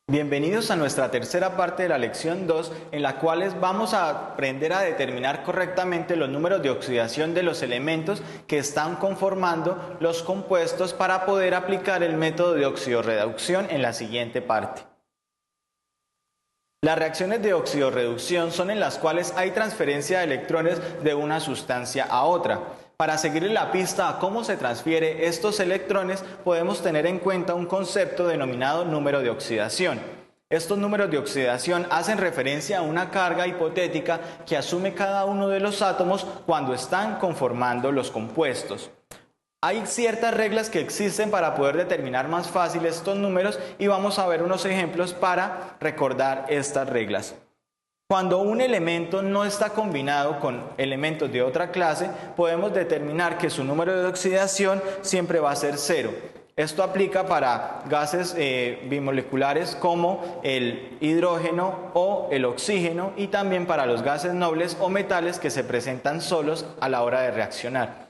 Bienvenidos a nuestra tercera parte de la lección 2, en la cual vamos a aprender a determinar correctamente los números de oxidación de los elementos que están conformando los compuestos para poder aplicar el método de oxidorreducción en la siguiente parte. Las reacciones de oxidorreducción son en las cuales hay transferencia de electrones de una sustancia a otra. Para seguir la pista a cómo se transfiere estos electrones, podemos tener en cuenta un concepto denominado número de oxidación. Estos números de oxidación hacen referencia a una carga hipotética que asume cada uno de los átomos cuando están conformando los compuestos. Hay ciertas reglas que existen para poder determinar más fácil estos números y vamos a ver unos ejemplos para recordar estas reglas. Cuando un elemento no está combinado con elementos de otra clase, podemos determinar que su número de oxidación siempre va a ser 0. Esto aplica para gases bimoleculares como el hidrógeno o el oxígeno y también para los gases nobles o metales que se presentan solos a la hora de reaccionar.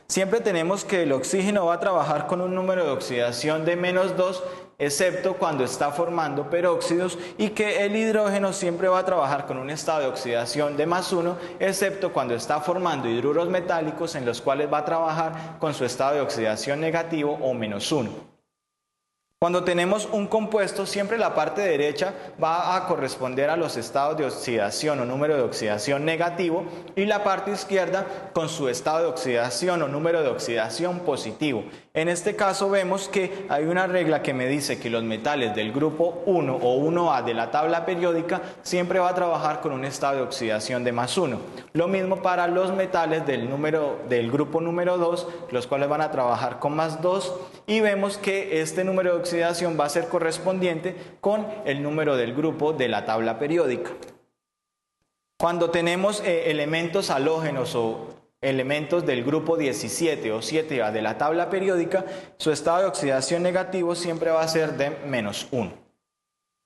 Siempre tenemos que el oxígeno va a trabajar con un número de oxidación de -2, excepto cuando está formando peróxidos, y que el hidrógeno siempre va a trabajar con un estado de oxidación de +1, excepto cuando está formando hidruros metálicos, en los cuales va a trabajar con su estado de oxidación negativo o -1. Cuando tenemos un compuesto, siempre la parte derecha va a corresponder a los estados de oxidación o número de oxidación negativo y la parte izquierda con su estado de oxidación o número de oxidación positivo. En este caso vemos que hay una regla que me dice que los metales del grupo 1 o 1A de la tabla periódica siempre va a trabajar con un estado de oxidación de +1. Lo mismo para los metales del grupo número 2, los cuales van a trabajar con +2, y vemos que este número de oxidación va a ser correspondiente con el número del grupo de la tabla periódica. Cuando tenemos elementos halógenos o elementos del grupo 17 o 7A de la tabla periódica, su estado de oxidación negativo siempre va a ser de -1.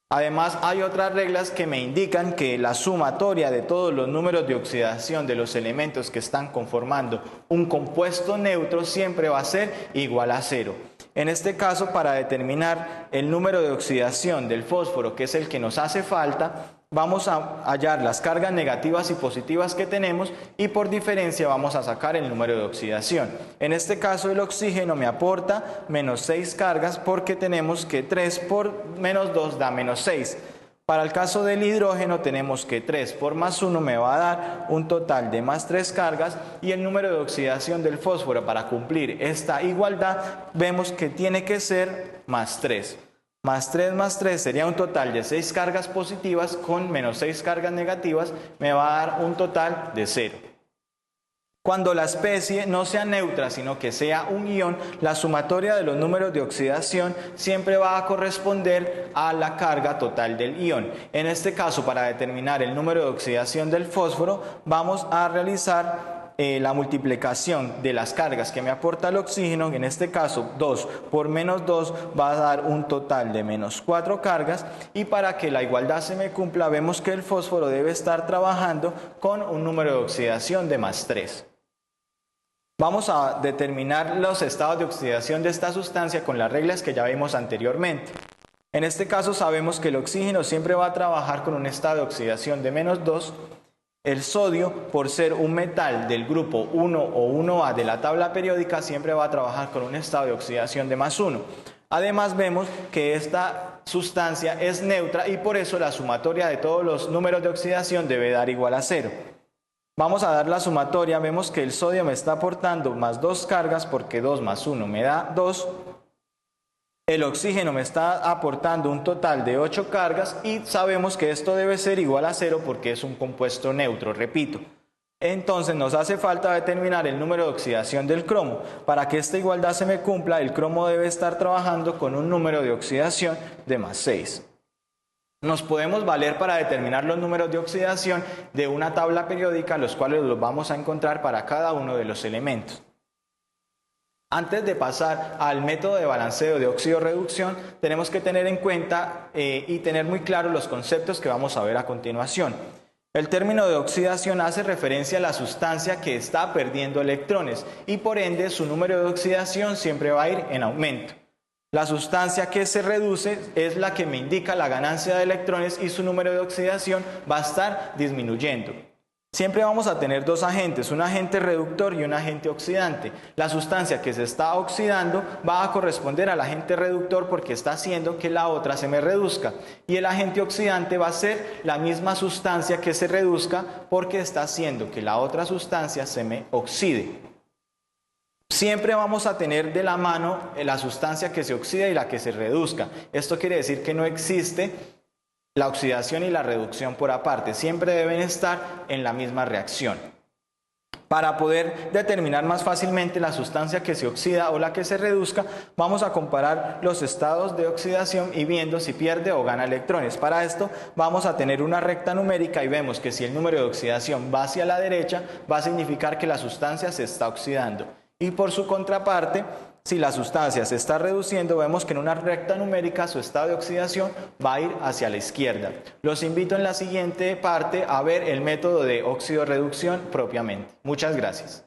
Además, hay otras reglas que me indican que la sumatoria de todos los números de oxidación de los elementos que están conformando un compuesto neutro siempre va a ser igual a 0. En este caso, para determinar el número de oxidación del fósforo, que es el que nos hace falta, vamos a hallar las cargas negativas y positivas que tenemos y por diferencia vamos a sacar el número de oxidación. En este caso el oxígeno me aporta -6 cargas porque tenemos que 3 por -2 da -6. Para el caso del hidrógeno tenemos que 3 por +1 me va a dar un total de +3 cargas y el número de oxidación del fósforo para cumplir esta igualdad vemos que tiene que ser +3. +3 más 3 sería un total de 6 cargas positivas con -6 cargas negativas, me va a dar un total de 0. Cuando la especie no sea neutra, sino que sea un ion, la sumatoria de los números de oxidación siempre va a corresponder a la carga total del ion. En este caso, para determinar el número de oxidación del fósforo, vamos a realizar la multiplicación de las cargas que me aporta el oxígeno, en este caso 2 por -2 va a dar un total de -4 cargas, y para que la igualdad se me cumpla vemos que el fósforo debe estar trabajando con un número de oxidación de +3. Vamos a determinar los estados de oxidación de esta sustancia con las reglas que ya vimos anteriormente. En este caso sabemos que el oxígeno siempre va a trabajar con un estado de oxidación de -2. El sodio, por ser un metal del grupo 1 o 1A de la tabla periódica, siempre va a trabajar con un estado de oxidación de +1. Además vemos que esta sustancia es neutra y por eso la sumatoria de todos los números de oxidación debe dar igual a 0. Vamos a dar la sumatoria, vemos que el sodio me está aportando +2 cargas porque 2 más 1 me da 2. El oxígeno me está aportando un total de 8 cargas y sabemos que esto debe ser igual a 0 porque es un compuesto neutro, repito. Entonces nos hace falta determinar el número de oxidación del cromo. Para que esta igualdad se me cumpla, el cromo debe estar trabajando con un número de oxidación de +6. Nos podemos valer para determinar los números de oxidación de una tabla periódica, los cuales los vamos a encontrar para cada uno de los elementos. Antes de pasar al método de balanceo de oxidorreducción, tenemos que tener en cuenta y tener muy claros los conceptos que vamos a ver a continuación. El término de oxidación hace referencia a la sustancia que está perdiendo electrones y por ende su número de oxidación siempre va a ir en aumento. La sustancia que se reduce es la que me indica la ganancia de electrones y su número de oxidación va a estar disminuyendo. Siempre vamos a tener dos agentes, un agente reductor y un agente oxidante. La sustancia que se está oxidando va a corresponder al agente reductor porque está haciendo que la otra se me reduzca. Y el agente oxidante va a ser la misma sustancia que se reduzca porque está haciendo que la otra sustancia se me oxide. Siempre vamos a tener de la mano la sustancia que se oxida y la que se reduzca. Esto quiere decir que no existe la oxidación y la reducción por aparte, siempre deben estar en la misma reacción. Para poder determinar más fácilmente la sustancia que se oxida o la que se reduzca, vamos a comparar los estados de oxidación y viendo si pierde o gana electrones. Para esto vamos a tener una recta numérica y vemos que si el número de oxidación va hacia la derecha, va a significar que la sustancia se está oxidando. Y por su contraparte, si la sustancia se está reduciendo, vemos que en una recta numérica su estado de oxidación va a ir hacia la izquierda. Los invito en la siguiente parte a ver el método de óxido-reducción propiamente. Muchas gracias.